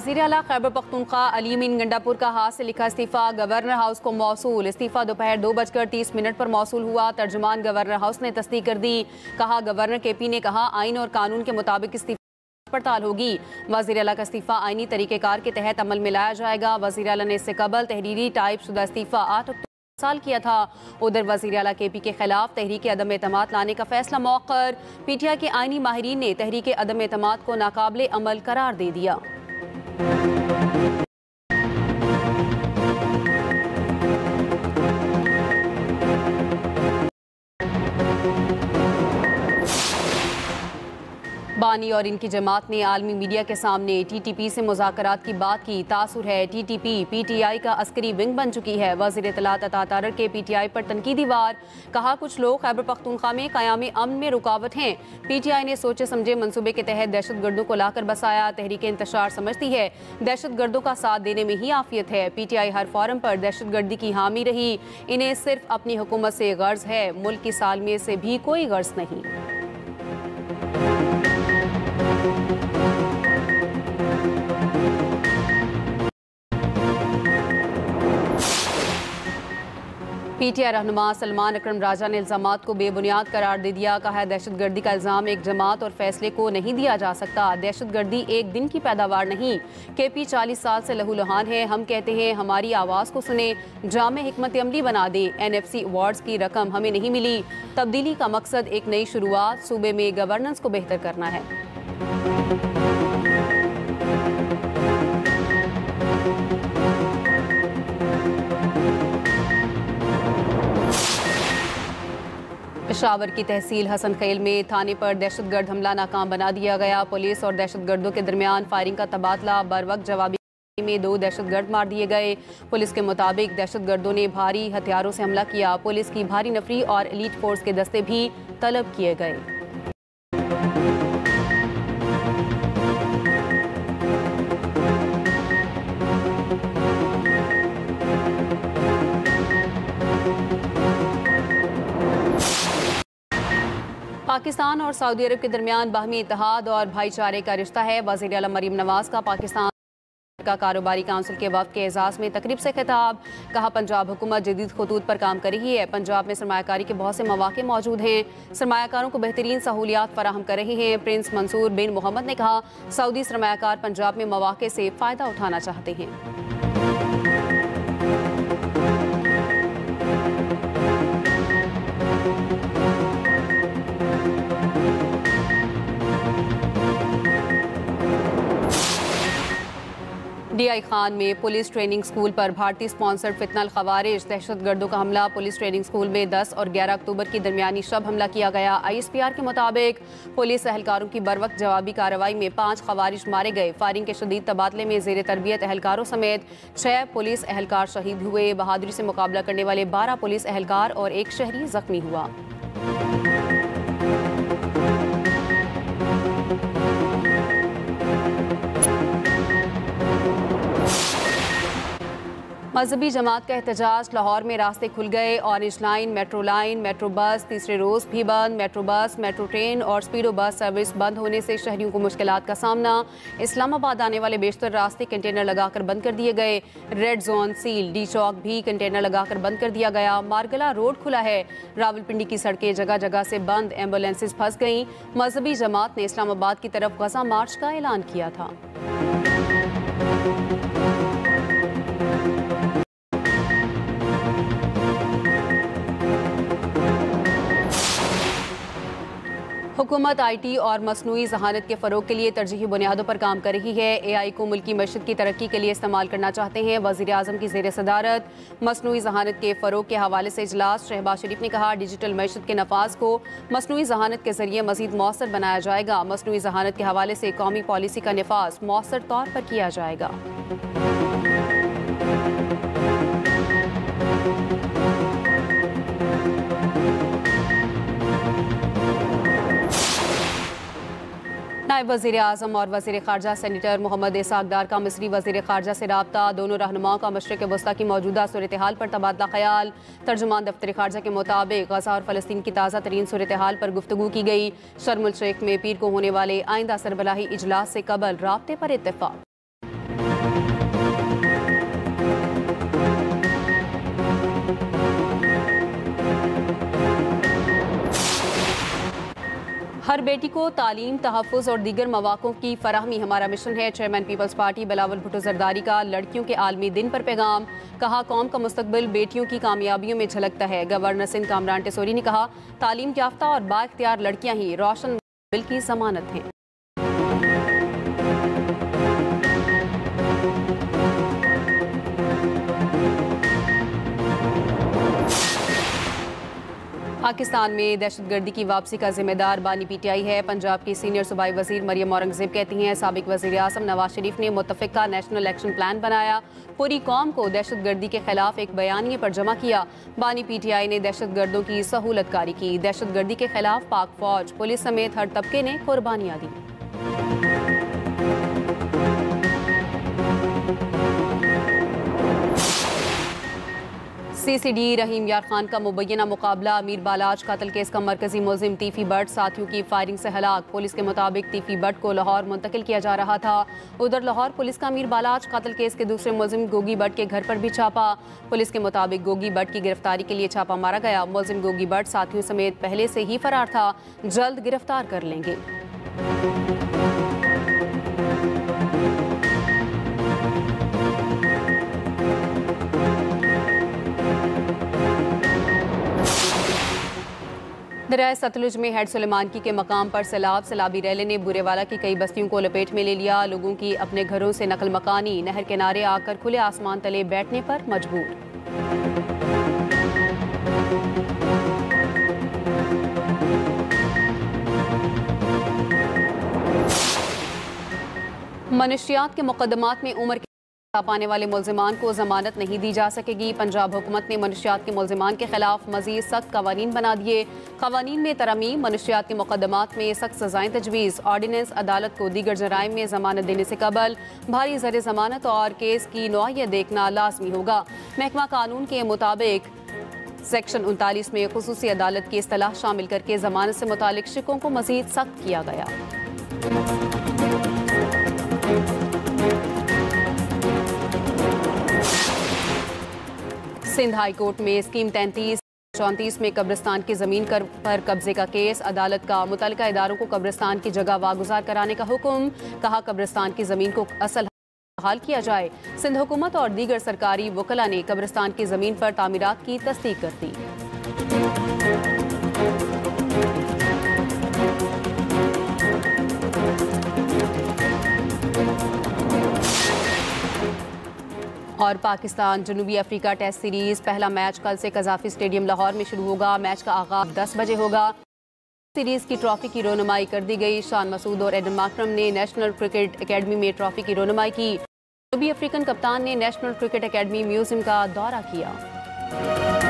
वज़ीर आला खैबर पख्तूनख्वा अली अमीन गंडापुर का हाथ से लिखा इस्तीफ़ा गवर्नर हाउस को मौसूल। इस्तीफ़ा दोपहर 2:30 पर मौसूल हुआ। तर्जुमान गवर्नर हाउस ने तस्दीक कर दी। कहा गवर्नर केपी ने कहा आइन और कानून के मुताबिक इस्तीफ़ा पड़ताल होगी। वज़ीर आला का इस्तीफ़ा आइनी तरीक़ेकार के तहत अमल में लाया जाएगा। वज़ीर आला ने इससे कबल तहरीरी टाइप शुदा इस्तीफ़ा 8 अक्टूबर साल किया था। उधर वज़ीर आला केपी के खिलाफ तहरीक अदम एतमाद लाने का फैसला मौखर। पीटीआई के आइनी माहिरीन ने तहरीक अदम एतमाद को नाकाबिले अमल करार दे दिया। बानी और इनकी जमात ने आलमी मीडिया के सामने टीटीपी से मुज़ाकरात की बात की। तासुर है टीटीपी पीटीआई का अस्करी विंग बन चुकी है। वज़ीर इत्तलात अता तारर के पीटीआई पर तनकीदी वार। कहा कुछ लोग खैबर पख्तूनख्वा में क़याम अमन में रुकावट हैं। पीटीआई ने सोचे समझे मंसूबे के तहत दहशत गर्दों को लाकर बसाया। तहरीक इंतशार समझती है दहशत गर्दों का साथ देने में ही आफियत है। पीटीआई हर फोरम पर दहशत गर्दी की हामी रही। इन्हें सिर्फ अपनी हुकूमत से गर्ज है, मुल्क की सालमियत से भी कोई गर्ज नहीं। पीटीआई रहनुमा सलमान अकरम राजा ने इल्जामात को बेबुनियाद करार दे दिया। कहा है दहशत गर्दी का इल्जाम एक जमात और फैसले को नहीं दिया जा सकता। दहशत गर्दी एक दिन की पैदावार नहीं। केपी 40 साल से लहूलुहान है। हम कहते हैं हमारी आवाज़ को सुने, जामे हिकमत अमली बना दे। NFC अवार्ड्स की रकम हमें नहीं मिली। तब्दीली का मकसद एक नई शुरुआत, सूबे में गवर्नेंस को बेहतर करना है। पेशावर की तहसील हसन खेल में थाने पर दहशतगर्द हमला नाकाम बना दिया गया। पुलिस और दहशतगर्दों के दरमियान फायरिंग का तबादला। बर वक्त जवाबी में 2 दहशतगर्द मार दिए गए। पुलिस के मुताबिक दहशतगर्दों ने भारी हथियारों से हमला किया। पुलिस की भारी नफरी और एलीट फोर्स के दस्ते भी तलब किए गए। पाकिस्तान और सऊदी अरब के दरमियान बाहमी इत्तेहाद और भाईचारे का रिश्ता है। वज़ीर आला मरीम नवाज का पाकिस्तान का कारोबारी काउंसिल के वफ़द के एजाज़ में तकरीब से खिताब। कहा पंजाब हुकूमत जदीद खतूत पर काम कर रही है। पंजाब में सरमायाकारी के बहुत से मौके मौजूद हैं। सरमायाकारों को बेहतरीन सहूलियात फराहम कर रहे हैं। प्रिंस मंसूर बिन मोहम्मद ने कहा सऊदी सरमायाकार पंजाब में मौके से फ़ायदा उठाना चाहते हैं। DI खान में पुलिस ट्रेनिंग स्कूल पर भारतीय स्पॉन्सर्ड फितनल खवारिज दहशतगर्दों का हमला। पुलिस ट्रेनिंग स्कूल में 10 और 11 अक्टूबर की दरमियानी शब हमला किया गया। ISPR के मुताबिक पुलिस एहलकारों की बर वक्त जवाबी कार्रवाई में 5 खवारिज मारे गए। फायरिंग के शदीद तबादले में जेर तरबियत एहलकारों समेत 6 पुलिस एहलकार शहीद हुए। बहादुरी से मुकाबला करने वाले 12 पुलिस एहलकार और 1 शहरी जख्मी हुआ। मजहबी जमात का एहतजाज। लाहौर में रास्ते खुल गए। ऑरेंज लाइन, मेट्रो बस तीसरे रोज़ भी बंद। मेट्रो बस, मेट्रो ट्रेन और स्पीडो बस सर्विस बंद होने से शहरियों को मुश्किलात का सामना। इस्लामाबाद आने वाले बेशतर रास्ते कंटेनर लगाकर बंद कर दिए गए। Red zone seal. डी चौक भी कंटेनर लगाकर बंद कर दिया गया। मारगला रोड खुला है। रावलपिंडी की सड़कें जगह जगह से बंद। एम्बुलेंसेज फंस गईं। मजहबी जमात ने इस्लामाबाद की तरफ गजा मार्च का ऐलान किया था। हुकूमत IT और मसनूई जहानत के फ़रोग के लिए तरजीही बुनियादों पर काम कर रही है। AI को मुल्की मईशत की तरक्की के लिए इस्तेमाल करना चाहते हैं। वज़ीर आज़म की ज़ेर सदारत मसनूई जहानत के फ़रोग के हवाले से इजलास। शहबाज शरीफ ने कहा डिजिटल मईशत के नफाज को मसनूई जहानत के ज़रिए मज़ीद मौसर बनाया जाएगा। मसनूई जहानत के हवाले से कौमी पॉलिसी का नफाज मौसर तौर पर किया जाएगा। नायब वज़ीर आज़म और वज़ीर ख़ारजा सेनेटर मोहम्मद इसाक डार का मिस्री वज़ीर ख़ारजा से रब्ता। दोनों रहनुमाओं का मशरिक़ वस्ता की मौजूदा सूरत हाल पर तबादला ख्याल। तर्जुमान दफ्तर ख़ारजा के मुताबिक गज़ा और फ़लस्तीन की ताज़ा तरीन सूरत हाल पर गुफ्तगू की गई। शर्म अल शेख में पीर को होने वाले आइंदा सरबराही इजलास से कबल राब्ते पर इत्तेफ़ाक। हर बेटी को तालीम, तहफ़्फ़ुज़ और दीगर मौक़ों की फराहमी हमारा मिशन है। Chairman Peoples Party Bilawal Bhutto Zardari का लड़कियों के आलमी दिन पर पैगाम। कहा, कौम का मुस्तकबिल बेटियों की कामयाबियों में झलकता है। गवर्नर सिंध कामरान टेसोरी ने कहा, तालीम याफ्ता और बाइख्तियार लड़कियाँ ही रोशन मुस्तकबिल की ज़मानत हैं। पाकिस्तान में दहशतगर्दी की वापसी का जिम्मेदार बानी पीटीआई है। पंजाब की सीनियर सूबाई वजीर मरियम औरंगजेब कहती हैं, साबिक वजीर आज़म नवाज शरीफ ने मुत्तफ़िका नेशनल एक्शन प्लान बनाया, पूरी कौम को दहशतगर्दी के खिलाफ एक बयानिए पर जमा किया। बानी पीटीआई ने दहशतगर्दों की सहूलतकारी की। दहशतगर्दी के खिलाफ पाक फौज, पुलिस समेत हर तबके ने कुर्बानियाँ दी। सीसीडी रहीम यार खान का मुबैना मुकाबला। अमीर बालाज कत्ल केस का मरकजी मुलजिम तीफी बट साथियों की फायरिंग से हलाक। पुलिस के मुताबिक तीफी बट को लाहौर मुंतकिल किया जा रहा था। उधर लाहौर पुलिस का अमीर बालाज कत्ल केस के दूसरे मुलजिम गोगी बट के घर पर भी छापा। पुलिस के मुताबिक गोगी बट की गिरफ्तारी के लिए छापा मारा गया। मुलजिम गोगी बट साथियों समेत पहले से ही फरार था, जल्द गिरफ्तार कर लेंगे। दरियाए सतलुज में हेड सुलेमानकी के मकाम पर सैलाबी रैले ने बुरेवाला की कई बस्तियों को लपेट में ले लिया। लोगों की अपने घरों से नकल मकानी, नहर किनारे आकर खुले आसमान तले बैठने पर मजबूर। मनशियात के मुकदमात में उम्र पाने वाले मुलजिमान को जमानत नहीं दी जा सकेगी। पंजाब हुकूमत ने मनशियात के मुलजिमान के खिलाफ मजीद सख्त कवानीन बना दिए। कवानीन में तरमीम, मनशियात के मुकदमात में सख्त सजाएं तजवीज़। ऑर्डिनेंस अदालत को दीगर जराइम में जमानत देने से कबल भारी ज़र जमानत और केस की नौइयत देखना लाजमी होगा। महकमा कानून के मुताबिक सेक्शन 39 में खुसूसी अदालत की इस्तलाह शामिल करके जमानत से मुतालिक शिकों को मजीद सख्त किया गया। सिंध हाई कोर्ट में स्कीम 33-34 में कब्रिस्तान की जमीन पर कब्जे का केस। अदालत का मुतल्लिका इदारों को कब्रिस्तान की जगह वागुजार कराने का हुक्म। कहा, कब्रिस्तान की जमीन को असल हाल किया जाए। सिंध हुकूमत और दीगर सरकारी वकला ने कब्रिस्तान की जमीन पर तामीरात की तस्दीक कर दी। और पाकिस्तान जनूबी अफ्रीका टेस्ट सीरीज पहला मैच कल से कज़ाफी स्टेडियम लाहौर में शुरू होगा। मैच का आगाज 10 बजे होगा। सीरीज की ट्रॉफी की रोनुमाई कर दी गई। शान मसूद और एडम माकरम ने नेशनल क्रिकेट एकेडमी में ट्रॉफी की रोनुमाई की। जनूबी अफ्रीकन कप्तान ने नेशनल क्रिकेट एकेडमी म्यूजियम का दौरा किया।